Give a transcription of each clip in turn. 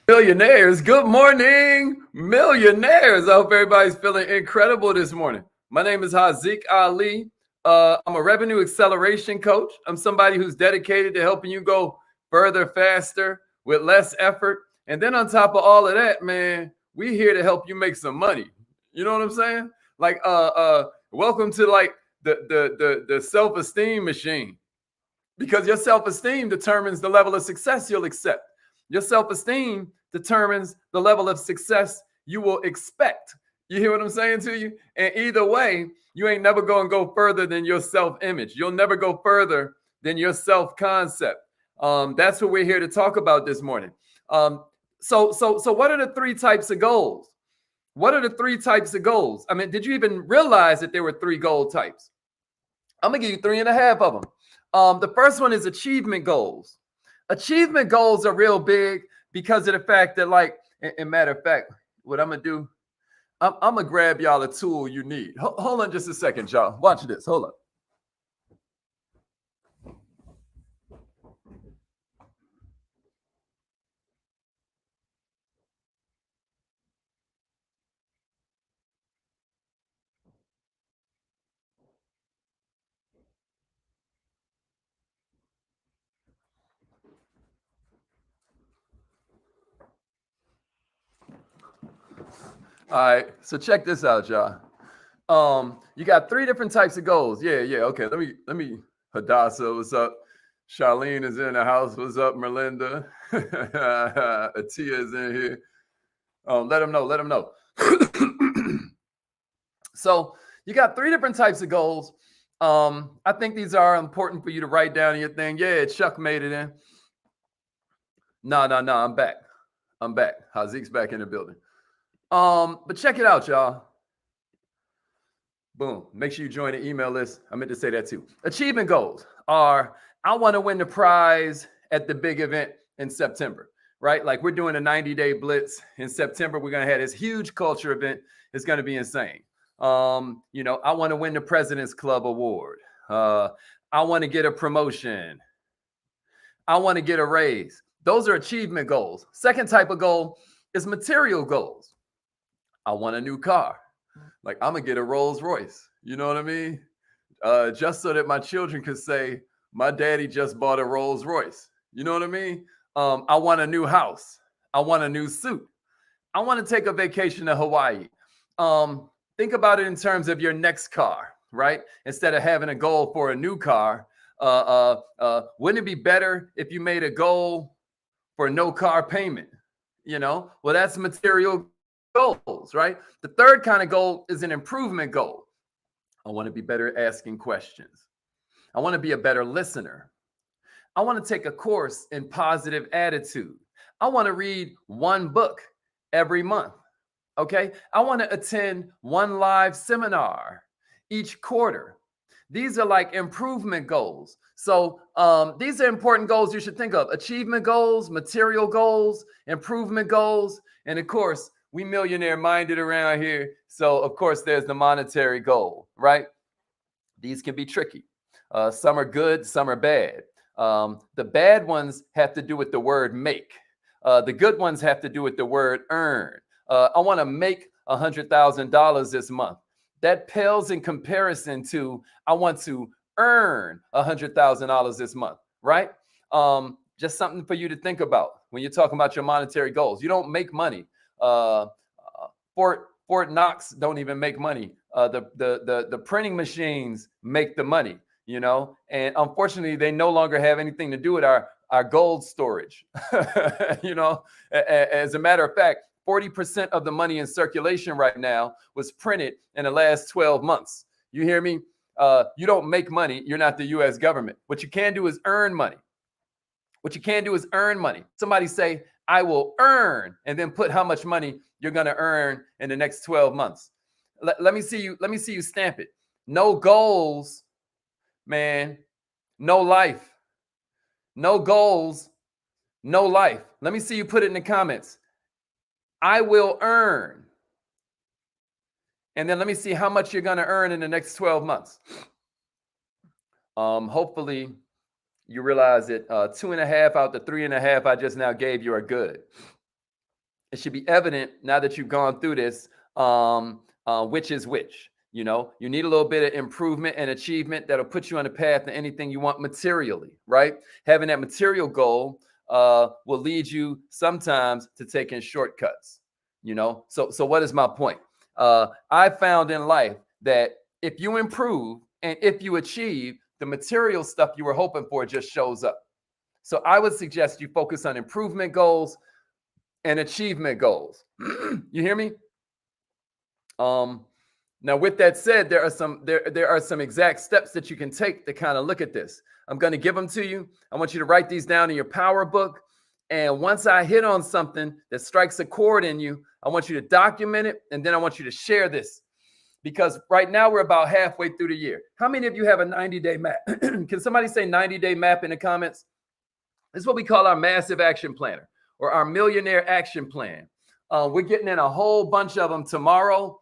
Millionaires, good morning, millionaires. I hope everybody's feeling incredible this morning. My name is Haziq Ali. I'm a revenue acceleration coach. I'm somebody who's dedicated to helping you go further, faster, with less effort. And then on top of all of that, man, we here to help you make some money. You know what I'm saying? Like, welcome to like the self-esteem machine, because your self-esteem determines the level of success you'll accept. Your self-esteem determines the level of success you will expect. You hear what I'm saying to you? And either way, you ain't never going to go further than your self-image. You'll never go further than your self-concept. That's what we're here to talk about this morning. So what are the three types of goals? What are the three types of goals? I mean, did you even realize that there were three goal types? I'm gonna give you three and a half of them. The first one is achievement goals. Achievement goals are real big because of the fact that, like, and matter of fact, what I'm gonna do, I'm gonna grab y'all a tool you need. Hold on just a second, y'all. Watch this. Hold up. All right, so check this out, y'all. You got three different types of goals. Yeah. Okay, let me Hadassah, what's up? Charlene is in the house. What's up, Merlinda? Atia is in here. Let them know. So you got three different types of goals. I think these are important for you to write down in your thing. Yeah, Chuck made it in. No, I'm back. Haziq's back in the building. But check it out, y'all. Boom. Make sure you join the email list. I meant to say that too. Achievement goals are: I want to win the prize at the big event in September, right? Like, we're doing a 90-day blitz in September. We're going to have this huge culture event. It's going to be insane. I want to win the President's Club award. I want to get a promotion. I want to get a raise. Those are achievement goals. Second type of goal is material goals. I want a new car. Like, I'm gonna get a Rolls Royce. You know what I mean? Just so that my children could say, my daddy just bought a Rolls Royce. You know what I mean? I want a new house. I want a new suit. I want to take a vacation to Hawaii. Think about it in terms of your next car, right? Instead of having a goal for a new car, wouldn't it be better if you made a goal for no car payment? Well, that's material goals, right? The third kind of goal is an improvement goal. I want to be better at asking questions. I want to be a better listener. I want to take a course in positive attitude. I want to read one book every month. Okay. I want to attend one live seminar each quarter. These are like improvement goals. So these are important goals you should think of: achievement goals, material goals, improvement goals, and of course, we millionaire minded around here. So of course, there's the monetary goal, right? These can be tricky. Some are good, some are bad. The bad ones have to do with the word make. The good ones have to do with the word earn. I want to make $100,000 this month. That pales in comparison to I want to earn $100,000 this month, right? Just something for you to think about when you're talking about your monetary goals. You don't make money. Fort Knox don't even make money. The printing machines make the money, and unfortunately, they no longer have anything to do with our gold storage. As a matter of fact, 40% of the money in circulation right now was printed in the last 12 months. You hear me? You don't make money. You're not the U.S. government. What you can do is earn money. Somebody say, I will earn, and then put how much money you're going to earn in the next 12 months. Let me see you stamp it. No goals, man. No life. No goals. No life. Let me see you put it in the comments. I will earn. And then let me see how much you're going to earn in the next 12 months. Hopefully you realize that 2.5 out the 3.5 I just now gave you are good. It should be evident now that you've gone through this, which is which. You know, you need a little bit of improvement and achievement that'll put you on the path to anything you want materially, right? Having that material goal will lead you sometimes to taking shortcuts, you know? So what is my point? I found in life that if you improve and if you achieve, the material stuff you were hoping for just shows up. So I would suggest you focus on improvement goals and achievement goals. You hear me? Now, with that said, there are some exact steps that you can take to kind of look at this. I'm going to give them to you. I want you to write these down in your power book. And once I hit on something that strikes a chord in you, I want you to document it. And then I want you to share this. Because right now we're about halfway through the year. How many of you have a 90-day map? Can somebody say 90-day map in the comments? This is what we call our massive action planner or our millionaire action plan. We're getting in a whole bunch of them tomorrow.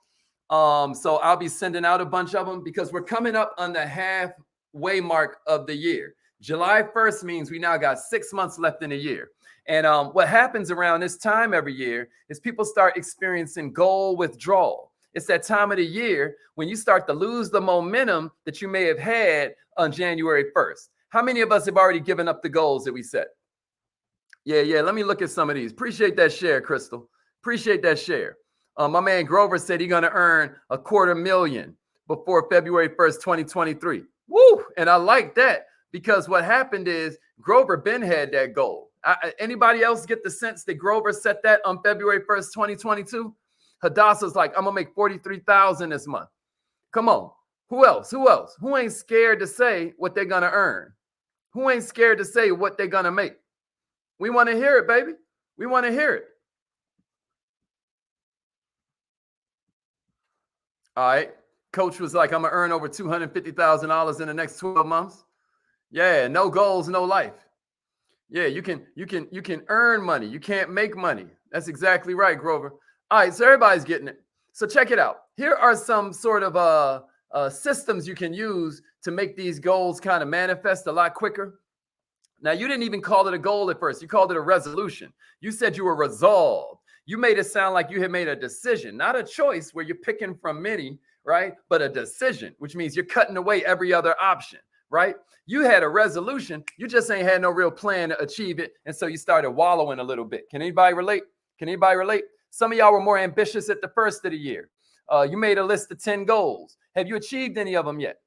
So I'll be sending out a bunch of them because we're coming up on the halfway mark of the year. July 1st means we now got 6 months left in the year. And what happens around this time every year is people start experiencing goal withdrawal. It's that time of the year when you start to lose the momentum that you may have had on January 1st. How many of us have already given up the goals that we set? Yeah. Let me look at some of these. Appreciate that share, Crystal. Appreciate that share. My man Grover said he's going to earn $250,000 before February 1st, 2023. Woo! And I like that because what happened is Grover Ben had that goal. Anybody else get the sense that Grover set that on February 1st, 2022? Hadassah's like, I'm going to make $43,000 this month. Come on. Who else? Who ain't scared to say what they're going to earn? Who ain't scared to say what they're going to make? We want to hear it, baby. We want to hear it. All right. Coach was like, I'm going to earn over $250,000 in the next 12 months. Yeah. No goals, no life. Yeah. You can earn money. You can't make money. That's exactly right, Grover. All right. So everybody's getting it. So check it out. Here are some sort of systems you can use to make these goals kind of manifest a lot quicker. Now, you didn't even call it a goal at first. You called it a resolution. You said you were resolved. You made it sound like you had made a decision, not a choice where you're picking from many, right? But a decision, which means you're cutting away every other option, right? You had a resolution. You just ain't had no real plan to achieve it. And so you started wallowing a little bit. Can anybody relate? Can anybody relate? Some of y'all were more ambitious at the first of the year. You made a list of 10 goals. Have you achieved any of them yet?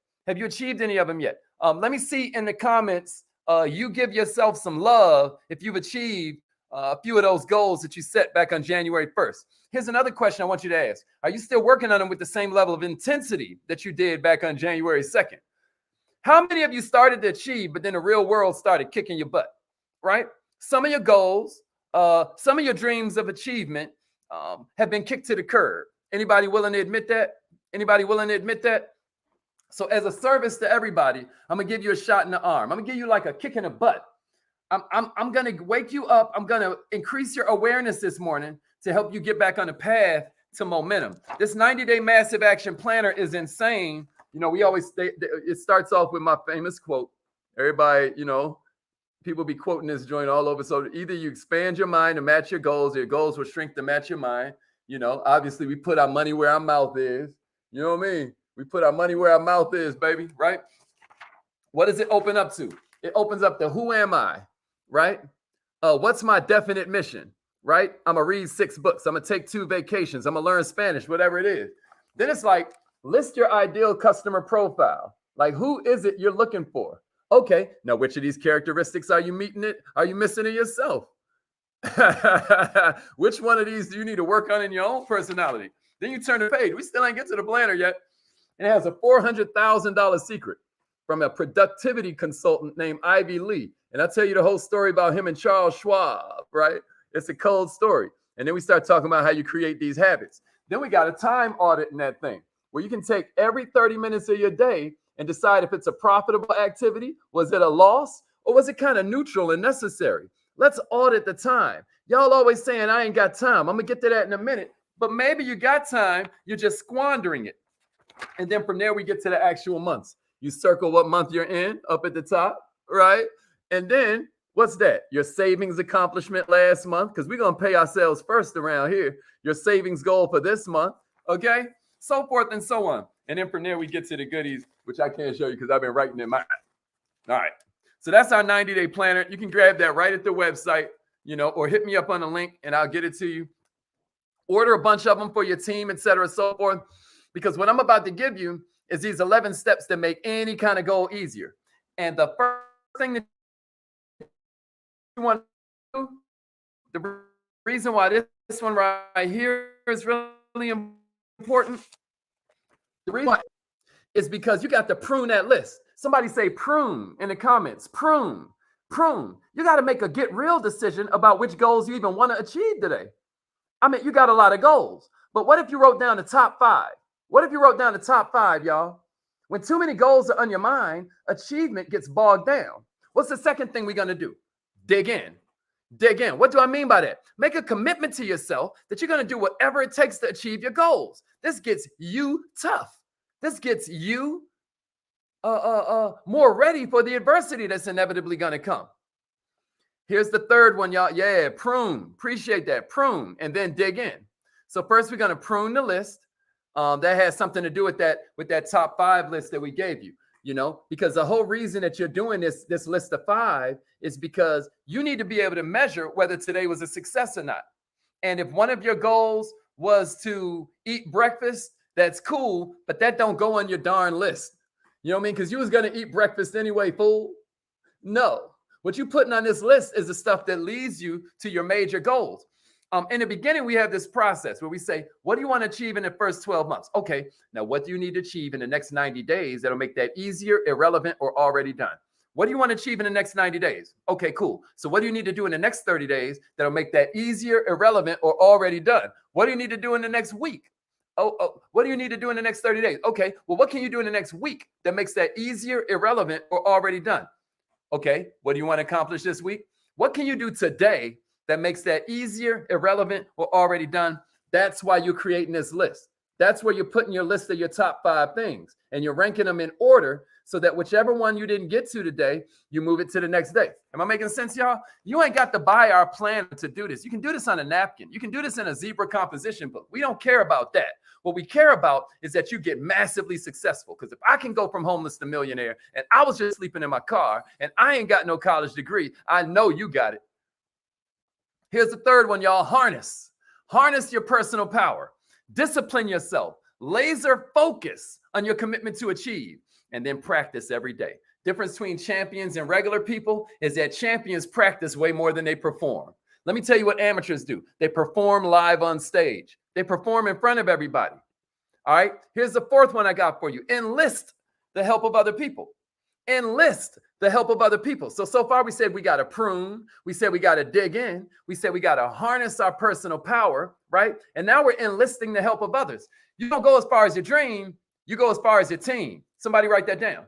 Let me see in the comments. You give yourself some love if you've achieved a few of those goals that you set back on January 1st. Here's another question I want you to ask. Are you still working on them with the same level of intensity that you did back on January 2nd? How many of you started to achieve, but then the real world started kicking your butt, right? Some of your goals, some of your dreams of achievement have been kicked to the curb. Anybody willing to admit that? So as a service to everybody, I'm going to give you a shot in the arm. I'm going to give you like a kick in the butt. I'm going to wake you up. I'm going to increase your awareness this morning to help you get back on the path to momentum. This 90-day massive action planner is insane. You know, it starts off with my famous quote. Everybody, you know, people be quoting this joint all over. So either you expand your mind to match your goals, or your goals will shrink to match your mind. You know, obviously we put our money where our mouth is. You know what I mean? We put our money where our mouth is, baby, right? What does it open up to? It opens up to who am I, right? What's my definite mission, right? I'm going to read 6 books. I'm going to take 2 vacations. I'm going to learn Spanish, whatever it is. Then it's like, list your ideal customer profile. Like, who is it you're looking for? Okay, now which of these characteristics are you missing in yourself? Which one of these do you need to work on in your own personality? Then you turn the page. We still ain't get to the planner yet. And it has a $400,000 secret from a productivity consultant named Ivy Lee. And I'll tell you the whole story about him and Charles Schwab, right? It's a cold story. And then we start talking about how you create these habits. Then we got a time audit in that thing where you can take every 30 minutes of your day and decide if it's a profitable activity, was it a loss, or was it kind of neutral and necessary? Let's audit the time. Y'all always saying, I ain't got time. I'm going to get to that in a minute. But maybe you got time. You're just squandering it. And then from there, we get to the actual months. You circle what month you're in up at the top, right? And then What's that? Your savings accomplishment last month, because we're going to pay ourselves first around here. Your savings goal for this month, okay? So forth and so on. And then from there, we get to the goodies, which I can't show you because I've been writing in my. All right. So that's our 90-day planner. You can grab that right at the website, or hit me up on the link and I'll get it to you. Order a bunch of them for your team, et cetera, so forth. Because what I'm about to give you is these 11 steps that make any kind of goal easier. And the first thing that you want to do, the reason why this one right here is really important, the reason why is because you got to prune that list. Somebody say prune in the comments. Prune. You got to make a get real decision about which goals you even want to achieve today. I mean, you got a lot of goals, but what if you wrote down the top 5? What if you wrote down the top 5, y'all? When too many goals are on your mind, achievement gets bogged down. What's the second thing we're going to do? Dig in. What do I mean by that? Make a commitment to yourself that you're going to do whatever it takes to achieve your goals. This gets you tough. This gets you more ready for the adversity that's inevitably going to come. Here's the third one, y'all. Yeah, prune. Appreciate that. Prune and then dig in. So first we're going to prune the list. That has something to do with that top 5 list that we gave you, because the whole reason that you're doing this list of 5 is because you need to be able to measure whether today was a success or not. And if one of your goals was to eat breakfast, that's cool, but that don't go on your darn list. You know what I mean? Because you was going to eat breakfast anyway, fool. No. What you're putting on this list is the stuff that leads you to your major goals. In the beginning, we have this process where we say, what do you want to achieve in the first 12 months? Okay, now what do you need to achieve in the next 90 days that'll make that easier, irrelevant, or already done? What do you want to achieve in the next 90 days? Okay, cool. So what do you need to do in the next 30 days that'll make that easier, irrelevant, or already done? What do you need to do in the next week? What do you need to do in the next 30 days? Okay, well, what can you do in the next week that makes that easier, irrelevant, or already done? Okay, what do you want to accomplish this week? What can you do today that makes that easier, irrelevant, or already done? That's why you're creating this list. That's where you're putting your list of your top 5 things, and you're ranking them in order so that whichever one you didn't get to today, you move it to the next day. Am I making sense, y'all? You ain't got to buy our plan to do this. You can do this on a napkin. You can do this in a zebra composition book. We don't care about that. What we care about is that you get massively successful. Because if I can go from homeless to millionaire and I was just sleeping in my car and I ain't got no college degree, I know you got it. Here's the third one, y'all. Harness. Harness your personal power. Discipline yourself. Laser focus on your commitment to achieve. And then practice every day. Difference between champions and regular people is that champions practice way more than they perform. Let me tell you what amateurs do. They perform live on stage. They perform in front of everybody. All right. Here's the fourth one I got for you. Enlist the help of other people. Enlist the help of other people. So far we said we got to prune. We said we got to dig in. We said we got to harness our personal power, right? And now we're enlisting the help of others. You don't go as far as your dream. You go as far as your team. Somebody write that down.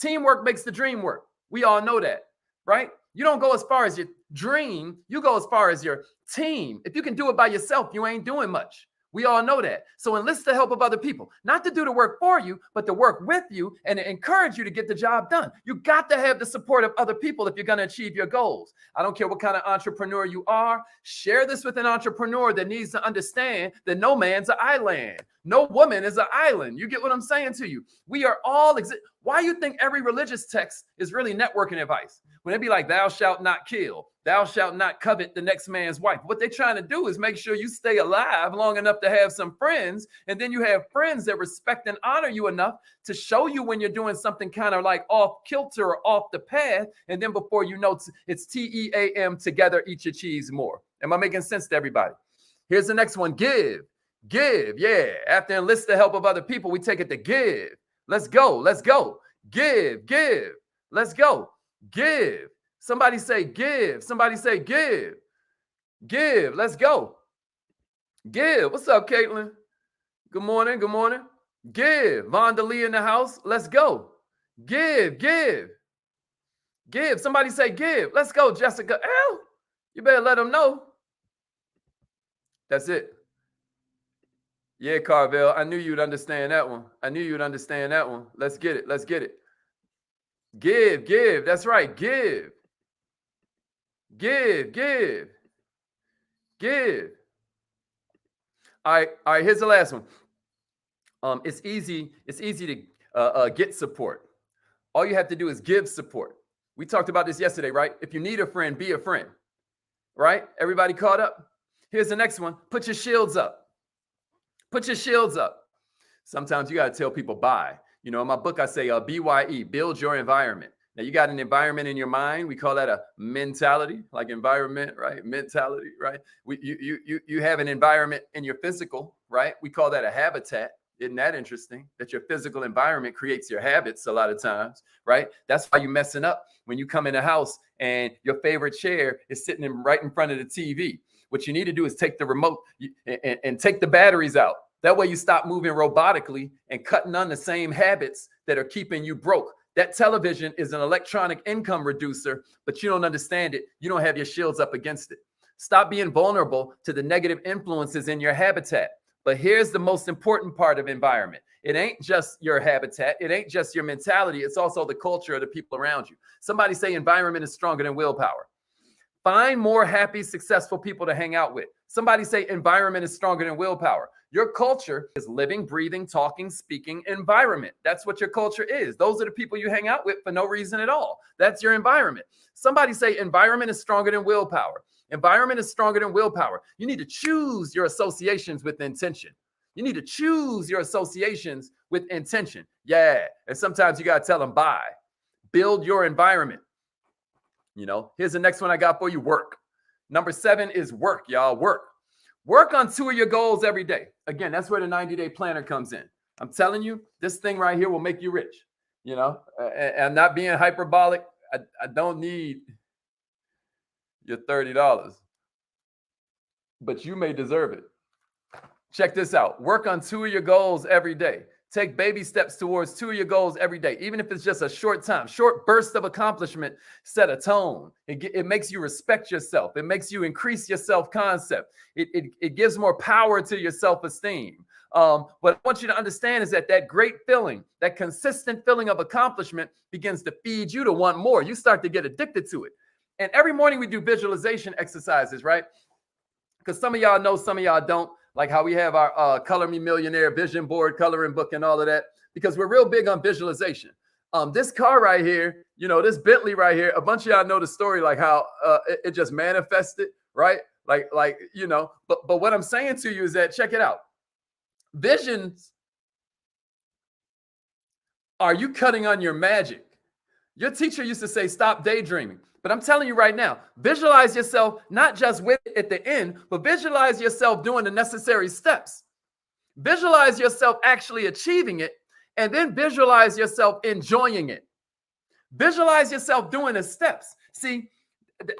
Teamwork makes the dream work. We all know that, right? You don't go as far as your dream. You go as far as your team. If you can do it by yourself, you ain't doing much. We all know that. So enlist the help of other people, not to do the work for you, but to work with you and to encourage you to get the job done. You got to have the support of other people if you're going to achieve your goals. I don't care what kind of entrepreneur you are. Share this with an entrepreneur that needs to understand that no man's an island. No woman is an island. You get what I'm saying to you? We are all Why you think every religious text is really networking advice? When they be like, thou shalt not kill, thou shalt not covet the next man's wife. What they're trying to do is make sure you stay alive long enough to have some friends. And then you have friends that respect and honor you enough to show you when you're doing something kind of like off kilter or off the path. And then before you know, it's TEAM, together each achieves more. Am I making sense to everybody? Here's the next one. Give. Yeah. After enlist the help of other people, we take it to give. Let's go. Give. Let's go. Give. Somebody say give. Somebody say give. Let's go. Give. What's up, Caitlin? Good morning. Give. Vonda Lee in the house. Let's go. Give. Somebody say give. Let's go, Jessica L. You better let them know. That's it. Yeah, Carvel. I knew you'd understand that one. Let's get it. Give. That's right. Give. Give, give, give. All right, here's the last one. It's easy to get support. All you have to do is give support. We talked about this yesterday, right? If you need a friend, be a friend, right? Everybody caught up? Here's the next one. Put your shields up. Put your shields up. Sometimes you got to tell people bye. You know, in my book, I say BYE, build your environment. Now, you got an environment in your mind. We call that a mentality, like environment, right? Mentality, right? You have an environment in your physical, right? We call that a habitat. Isn't that interesting? That your physical environment creates your habits a lot of times, right? That's why you're messing up when you come in a house and your favorite chair is sitting right in front of the TV. What you need to do is take the remote and take the batteries out. That way you stop moving robotically and cutting on the same habits that are keeping you broke. That television is an electronic income reducer, but you don't understand it. You don't have your shields up against it. Stop being vulnerable to the negative influences in your habitat. But here's the most important part of environment. It ain't just your habitat. It ain't just your mentality. It's also the culture of the people around you. Somebody say environment is stronger than willpower. Find more happy, successful people to hang out with. Somebody say environment is stronger than willpower. Your culture is living, breathing, talking, speaking environment. That's what your culture is. Those are the people you hang out with for no reason at all. That's your environment. Somebody say environment is stronger than willpower. Environment is stronger than willpower. You need to choose your associations with intention. You need to choose your associations with intention. Yeah. And sometimes you got to tell them bye. Build your environment. You know, here's the next one I got for you. Work. Number 7 is work, y'all. Work. Work on 2 of your goals every day. Again, that's where the 90-day planner comes in. I'm telling you, this thing right here will make you rich. You know, and not being hyperbolic. I don't need your $30, but you may deserve it. Check this out. Work on 2 of your goals every day. Take baby steps towards 2 of your goals every day, even if it's just a short time. Short burst of accomplishment set a tone. It makes you respect yourself. It makes you increase your self-concept. It gives more power to your self-esteem. What I want you to understand is that great feeling, that consistent feeling of accomplishment begins to feed you to want more. You start to get addicted to it. And every morning we do visualization exercises, right? Because some of y'all know, some of y'all don't. Like how we have our Color Me Millionaire vision board, coloring book, and all of that, because we're real big on visualization. This car right here, you know, this Bentley right here, a bunch of y'all know the story, like how it just manifested, right? Like you know, but what I'm saying to you is that, check it out. Visions are you cutting on your magic. Your teacher used to say, stop daydreaming. But I'm telling you right now, visualize yourself not just with it at the end, but visualize yourself doing the necessary steps. Visualize yourself actually achieving it, and then visualize yourself enjoying it. Visualize yourself doing the steps. See,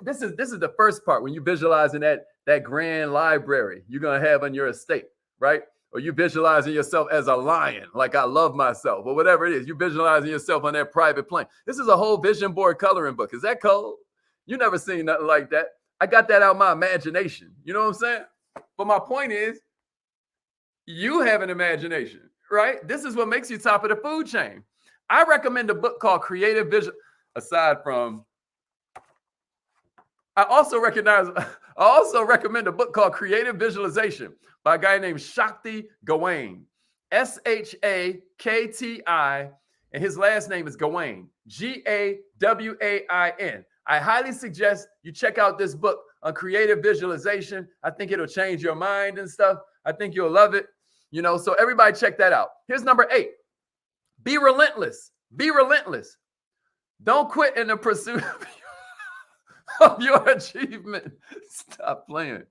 this is the first part when you visualizing that grand library you're gonna have on your estate, right? Or you visualizing yourself as a lion, like I love myself, or whatever it is. You visualizing yourself on that private plane. This is a whole vision board coloring book. Is that cold? You never seen nothing like that. I got that out of my imagination. You know what I'm saying? But my point is, you have an imagination, right? This is what makes you top of the food chain. I recommend a book called Creative Vision. Aside from, I also recommend a book called Creative Visualization by a guy named Shakti Gawain, Shakti, and his last name is Gawain, Gawain. I highly suggest you check out this book on creative visualization. I think it'll change your mind and stuff. I think you'll love it. You know, so everybody check that out. Here's number 8. Be relentless. Be relentless. Don't quit in the pursuit of your achievement. Stop playing.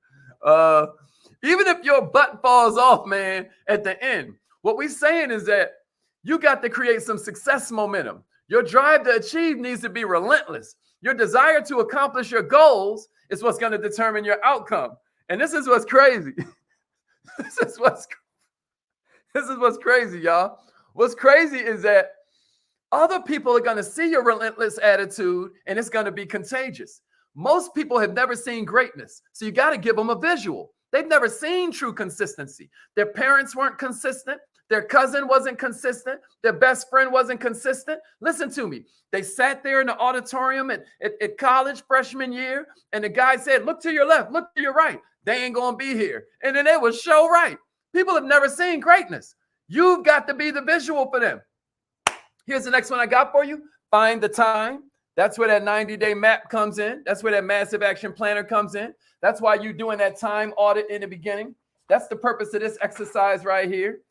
Even if your butt falls off, man, at the end, what we're saying is that you got to create some success momentum. Your drive to achieve needs to be relentless. Your desire to accomplish your goals is what's going to determine your outcome. And this is what's crazy. This is what's crazy, y'all. What's crazy is that other people are going to see your relentless attitude, and it's going to be contagious. Most people have never seen greatness, so you got to give them a visual. They've never seen true consistency. Their parents weren't consistent. Their cousin wasn't consistent. Their best friend wasn't consistent. Listen to me. They sat there in the auditorium at college freshman year, and the guy said, look to your left, look to your right. They ain't going to be here. And then they would show right. People have never seen greatness. You've got to be the visual for them. Here's the next one I got for you. Find the time. That's where that 90-day map comes in. That's where that massive action planner comes in. That's why you're doing that time audit in the beginning. That's the purpose of this exercise right here.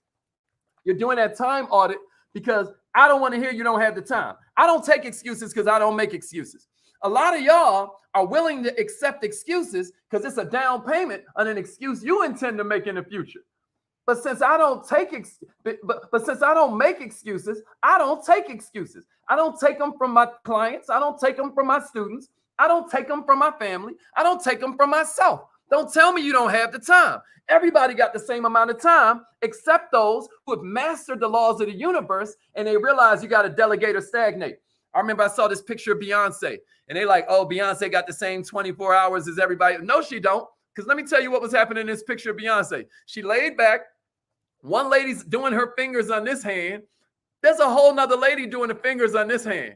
You're doing that time audit because I don't want to hear you don't have the time. I don't take excuses because I don't make excuses. A lot of y'all are willing to accept excuses because it's a down payment on an excuse you intend to make in the future. But since I don't since I don't make excuses, I don't take excuses. I don't take them from my clients. I don't take them from my students. I don't take them from my family. I don't take them from myself. Don't tell me you don't have the time. Everybody got the same amount of time, except those who have mastered the laws of the universe and they realize you got to delegate or stagnate. I remember I saw this picture of Beyonce and they like, oh, Beyonce got the same 24 hours as everybody. No, she don't. Because let me tell you what was happening in this picture of Beyonce. She laid back. One lady's doing her fingers on this hand. There's a whole nother lady doing the fingers on this hand.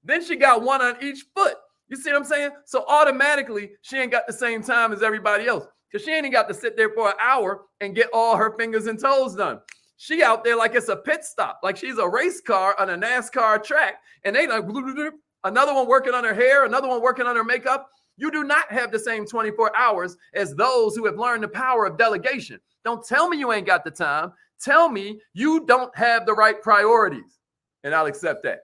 Then she got one on each foot. You see what I'm saying? So automatically, she ain't got the same time as everybody else because she ain't got to sit there for an hour and get all her fingers and toes done. She out there like it's a pit stop, like she's a race car on a NASCAR track, and they like another one working on her hair, another one working on her makeup. You do not have the same 24 hours as those who have learned the power of delegation. Don't tell me you ain't got the time. Tell me you don't have the right priorities, and I'll accept that.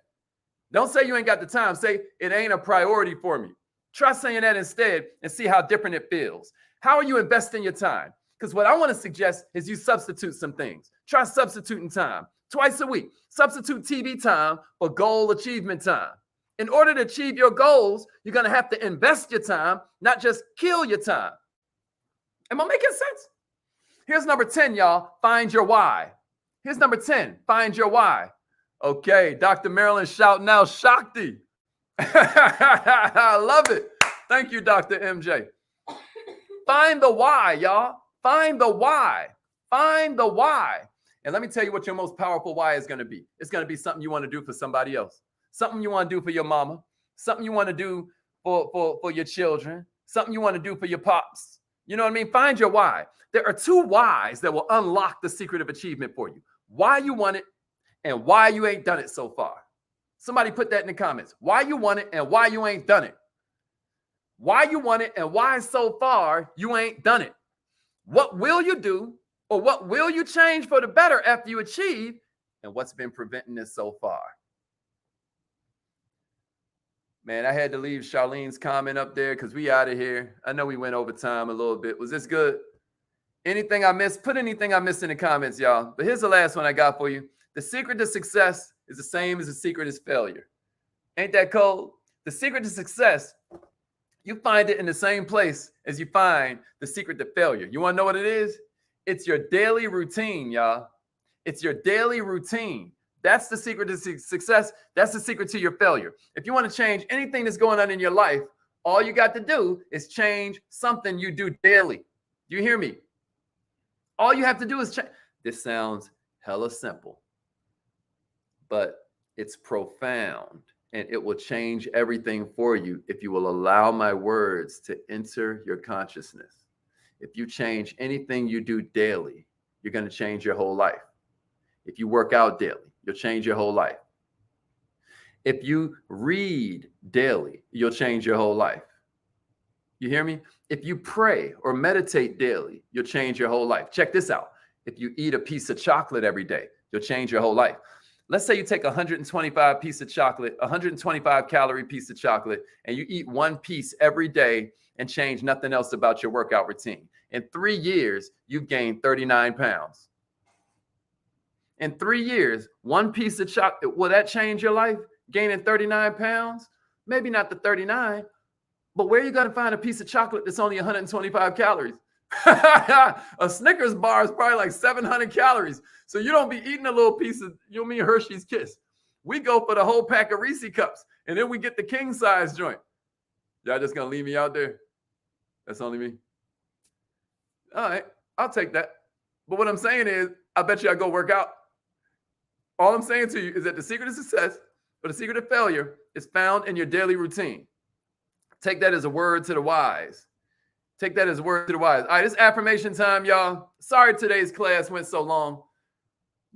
Don't say you ain't got the time. Say it ain't a priority for me. Try saying that instead and see how different it feels. How are you investing your time? Because what I want to suggest is you substitute some things. Try substituting time twice a week. Substitute TV time for goal achievement time. In order to achieve your goals, you're going to have to invest your time, not just kill your time. Am I making sense? Here's number 10, y'all. Find your why. Here's number 10. Find your why. Okay, Dr. Marilyn shouting out Shakti. I love it. Thank you, Dr. MJ. Find the why, y'all. Find the why. Find the why. And let me tell you what your most powerful why is going to be. It's going to be something you want to do for somebody else. Something you want to do for your mama. Something you want to do for your children. Something you want to do for your pops. You know what I mean? Find your why. There are two whys that will unlock the secret of achievement for you. Why you want it and why you ain't done it so far. Somebody put that in the comments. Why you want it and why you ain't done it. Why you want it and why so far you ain't done it. What will you do or what will you change for the better after you achieve, and what's been preventing this so far? Man, I had to leave Charlene's comment up there because we out of here. I know we went over time a little bit. Was this good? Anything I missed? Put anything I missed in the comments, y'all. But here's the last one I got for you. The secret to success is the same as the secret is failure. Ain't that cold? The secret to success, you find it in the same place as you find the secret to failure. You want to know what it is? It's your daily routine, y'all. It's your daily routine. That's the secret to success. That's the secret to your failure. If you want to change anything that's going on in your life, all you got to do is change something you do daily. Do you hear me? All you have to do is change. This sounds hella simple, but it's profound, and it will change everything for you if you will allow my words to enter your consciousness. If you change anything you do daily, you're going to change your whole life. If you work out daily, you'll change your whole life. If you read daily, you'll change your whole life. You hear me? If you pray or meditate daily, you'll change your whole life. Check this out. If you eat a piece of chocolate every day, you'll change your whole life. Let's say you take 125 piece of chocolate, 125 calorie piece of chocolate, and you eat one piece every day and change nothing else about your workout routine. In 3 years, you've gained 39 pounds. In 3 years, one piece of chocolate, will that change your life? Gaining 39 pounds? Maybe not the 39, but where are you going to find a piece of chocolate that's only 125 calories? A Snickers bar is probably like 700 calories. So you don't be eating a little piece of, you mean Hershey's Kiss. We go for the whole pack of Reese cups, and then we get the king size joint. Y'all just going to leave me out there? That's only me. All right, I'll take that. But what I'm saying is, I bet you I go work out. All I'm saying to you is that the secret of success or the secret of failure is found in your daily routine. Take that as a word to the wise. Take that as a word to the wise. All right, it's affirmation time, y'all. Sorry today's class went so long.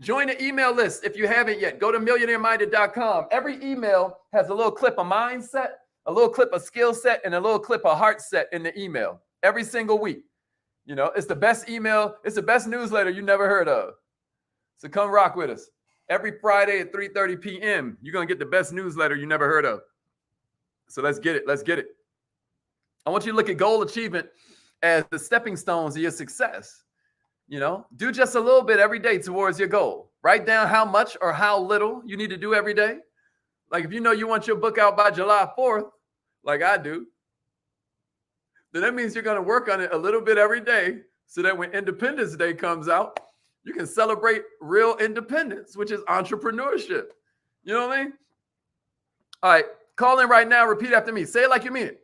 Join the email list if you haven't yet. Go to millionaireminded.com. Every email has a little clip of mindset, a little clip of skill set, and a little clip of heart set in the email every single week. You know, it's the best email. It's the best newsletter you never heard of. So come rock with us. Every Friday at 3:30 p.m., you're going to get the best newsletter you never heard of. So let's get it. Let's get it. I want you to look at goal achievement as the stepping stones of your success. You know, do just a little bit every day towards your goal. Write down how much or how little you need to do every day. Like if you know you want your book out by July 4th, like I do, then that means you're going to work on it a little bit every day so that when Independence Day comes out, you can celebrate real independence, which is entrepreneurship. You know what I mean? All right, call in right now. Repeat after me. Say it like you mean it.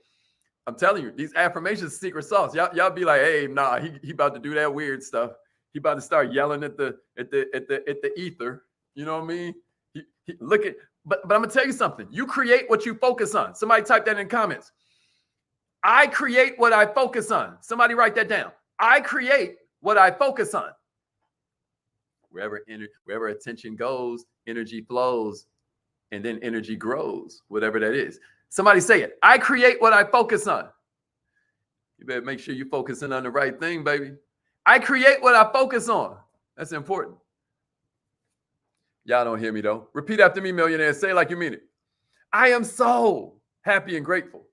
I'm telling you, these affirmations, secret sauce. Y'all be like, hey, nah, he about to do that weird stuff. He about to start yelling at the ether. You know what I mean? Look at, but I'm gonna tell you something. You create what you focus on. Somebody type that in comments. I create what I focus on. Somebody write that down. I create what I focus on. Wherever attention goes, energy flows, and then energy grows, whatever that is. Somebody say it. I create what I focus on. You better make sure you're focusing on the right thing, baby. I create what I focus on. That's important. Y'all don't hear me, though. Repeat after me, millionaire. Say it like you mean it. I am so happy and grateful